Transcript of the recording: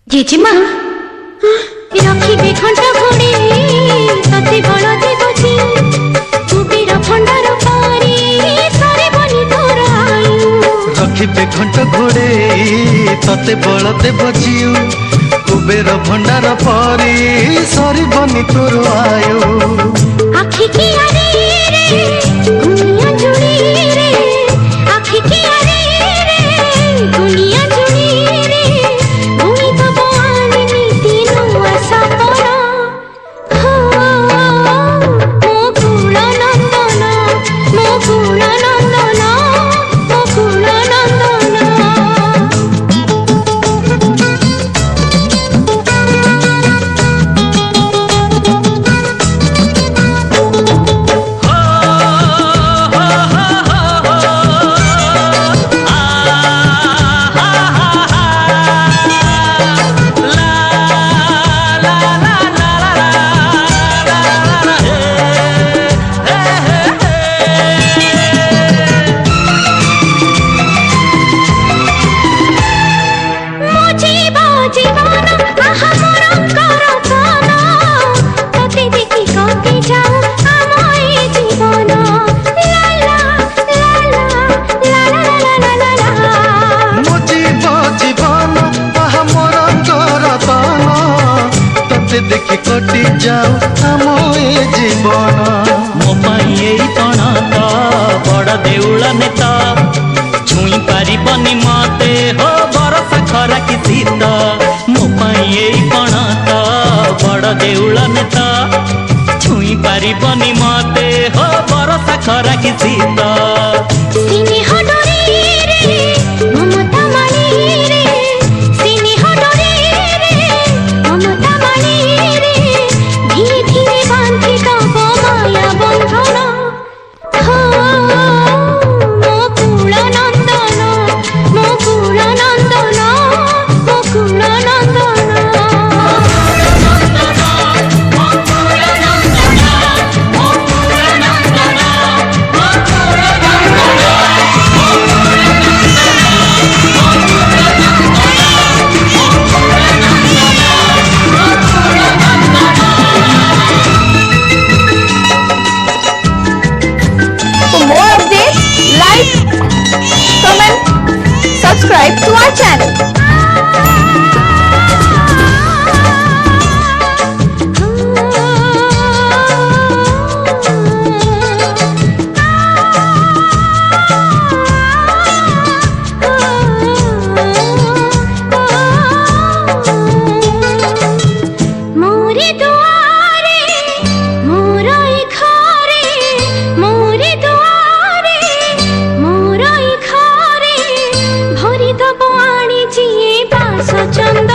जेजेमा रखिबे घंटा घोड़े तते बल देवजी कुबेर भंडार पारे सरे बनी तोर आयु रखिबे घंटा घोड़े तते बल देवजी कुबेर भंडार पारे सरे बनी तोर आयु आखि की आरे रे गुनिया जुड़ी रे आखि की आरे रे गुनिया जुड़ी रे गुनी तो बानी नीति नुआ सपना हो मोकुल नंदना मोकुल नंदना मोकुल नंदना देखी कटि जाऊ आम ए जीवन मो पाई पण तो बड़ देउल नेता छुई पारिबनी मते हो बरसा खरा कि शीत मो पाई पण तो बड़ देउल नेता छुई पारिबनी मते हो बरसा खरा कि शीत Subscribe to our channel. Chand